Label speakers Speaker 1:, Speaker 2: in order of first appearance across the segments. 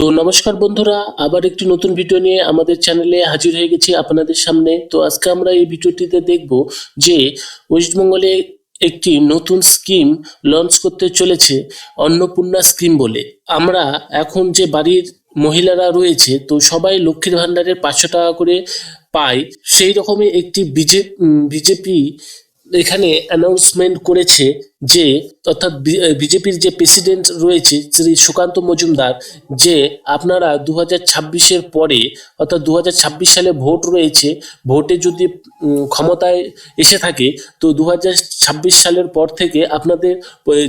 Speaker 1: তো নমস্কার বন্ধুরা, আবার একটি নতুন ভিডিও নিয়ে আমাদের চ্যানেলে হাজির হয়ে গেছি আপনাদের সামনে। তো আজকে আমরা এই ভিডিওটিতে দেখব যে ওয়েস্টবেঙ্গলে একটি নতুন স্কিম লঞ্চ করতে চলেছে, অন্নপূর্ণা স্কিম বলে। আমরা এখন যে বাড়ির মহিলারা রয়েছে, তো সবাই লক্ষ্মীর ভাণ্ডারের 500 টাকা করে পায়। সেই রকমই একটি বিজেপি এখানে অ্যানাউন্সমেন্ট করেছে যে, অর্থাৎ বিজেপির যে প্রেসিডেন্ট রয়েছে শ্রী সুকান্ত মজুমদার, যে আপনারা 2026-এর পরে, অর্থাৎ 2026 সালে ভোট রয়েছে, ভোটে যদি ক্ষমতায় এসে থাকে, তো 2026 সালের পর থেকে আপনাদের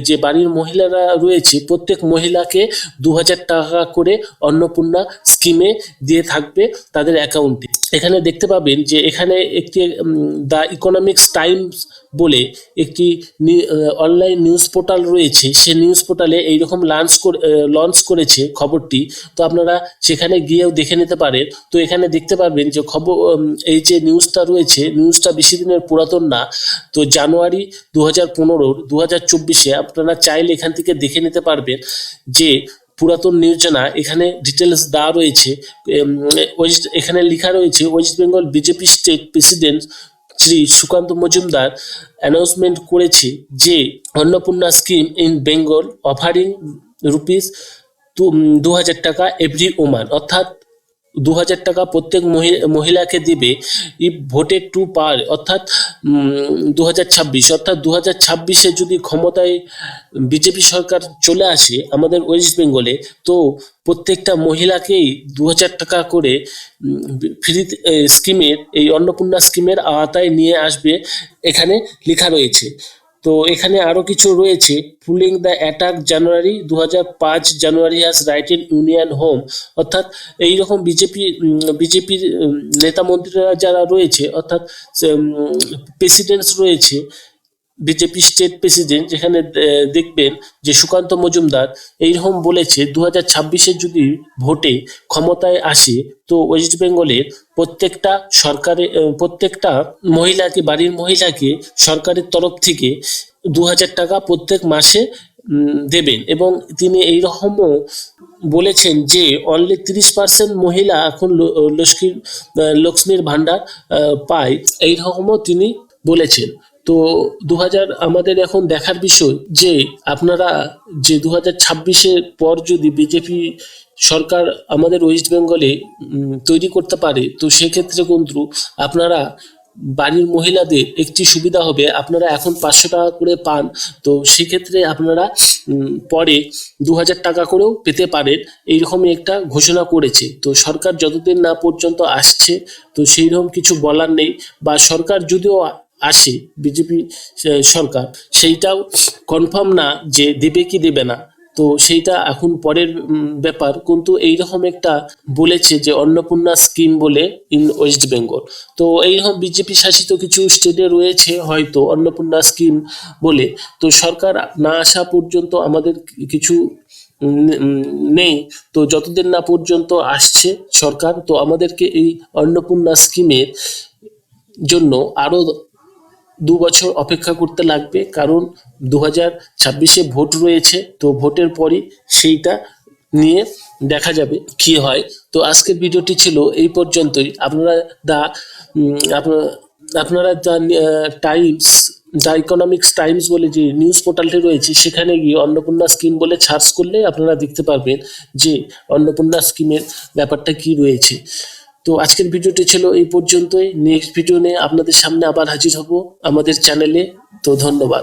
Speaker 1: যে বাড়ির মহিলারা রয়েছে প্রত্যেক মহিলাকে 2000 টাকা করে অন্নপূর্ণা স্কিমে দিয়ে থাকবে তাদের অ্যাকাউন্টে। এখানে দেখতে পাবেন যে এখানে একটি দ্য ইকোনমিক্স টাইমস বলে একটি অনলাইন নিউজ পোর্টাল রয়েছে। সেই নিউজ পোর্টালে এইরকম লঞ্চ করেছে খবরটি। তো আপনারা সেখানে গিয়েও দেখে নিতে পারেন। তো এখানে দেখতে পারবেন যে এই যে নিউজটা রয়েছে, নিউজটা বেশি দিনের পুরাতন না। তো জানুয়ারি 2015 2024-এ আপনারা চাইলে এখান থেকে দেখে নিতে পারবেন যে পুরাতন নিউজ না, এখানে ডিটেলস দেওয়া রয়েছে। এখানে লেখা রয়েছে, West Bengal BJP state president Shri Sukanta Majumdar announcement করেছে যে Annapurna scheme in Bengal offering rupees 2000 টাকা এভরি ওমান, অর্থাৎ 2000 টাকা প্রত্যেক মহিলাকে দিবে ইফ ভোটেড টু পাওয়ার, অর্থাৎ 2026, অর্থাৎ 2026-এ যদি ক্ষমতায় বিজেপি সরকার চলে আসে আমাদের ওয়েস্ট বেঙ্গলে, তো প্রত্যেকটা মহিলাকেই 2000 টাকা করে ফ্রি স্কিমের, এই অন্নপূর্ণা স্কিমের আওতায় নিয়ে আসবে, এখানে লেখা রয়েছে। তো এখানে আরও কিছু রয়েছে, fooling the attack January 2005 January has right in union home, অর্থাৎ এইরকম বিজেপির নেতা মন্ত্রীরা যারা রয়েছে, অর্থাৎ প্রেসিডেন্টস রয়েছে, বিজেপি স্টেট প্রেসিডেন্ট, যেখানে দেখবেন যে সুকান্ত মজুমদার এইরকম বলেছে 2026-এ যদি ভোটে ক্ষমতায় আসে, তো ওয়েস্ট বেঙ্গলের প্রত্যেকটা মহিলাকে, বাড়ির মহিলাকে সরকারের তরফ থেকে 2000 টাকা প্রত্যেক মাসে দেবেন। এবং তিনি এইরকমও বলেছেন যে অনলি 30% মহিলা এখন লক্ষ্মীর ভাণ্ডার পায়, এইরকমও তিনি বলেছেন। তো 2000 আমাদের এখন দেখার বিষয় যে আপনারা যে 2026-এর পর যদি বিজেপি সরকার আমাদের ওয়েস্ট বেঙ্গলে তৈরি করতে পারে, তো সেক্ষেত্রে কিন্তু আপনারা বাড়ির মহিলাদের একটি সুবিধা হবে। আপনারা এখন 500 টাকা করে পান, তো সেক্ষেত্রে আপনারা পরে 2000 টাকা করেও পেতে পারেন, এইরকমই একটা ঘোষণা করেছে। তো সরকার যতদিন না পর্যন্ত আসছে, তো সেই রকম কিছু বলার নেই, বা সরকার যদিও আসে, বিজেপি সরকার, সেইটাও কনফার্ম না যে দেবে কি দেবে না, তো সেইটা এখন পরের ব্যাপার। কিন্তু এইরকম একটা বলেছে যে অন্নপূর্ণা স্কিম বলে ইন ওয়েস্ট বেঙ্গল। তো এইরকম বিজেপি শাসিত কিছু স্টেটে রয়েছে হয়তো অন্নপূর্ণা স্কিম বলে। তো সরকার না আসা পর্যন্ত আমাদের কিছু নেই। তো যতদিন না পর্যন্ত আসছে সরকার, তো আমাদেরকে এই অন্নপূর্ণা স্কিমের জন্য আরও 2 বছর অপেক্ষা করতে লাগবে, কারণ 2026-এ ভোট রয়েছে। তো ভোটের পরই সেইটা নিয়ে দেখা যাবে কি হয়। তো আজকের ভিডিওটি ছিল এই পর্যন্তই। আপনারা দ্য ইকোনমিক্স টাইমস বলে যে নিউজ পোর্টালটি রয়েছে, সেখানে গিয়ে অন্নপূর্ণা স্কিম বলে সার্চ করলে আপনারা দেখতে পারবেন যে অন্নপূর্ণা স্কিমের ব্যাপারটা কি রয়েছে। তো আজকের ভিডিওটি ছিল এই পর্যন্তই। নেক্সট ভিডিও নিয়ে আপনাদের সামনে আবার হাজির হব আমাদের চ্যানেলে। তো ধন্যবাদ।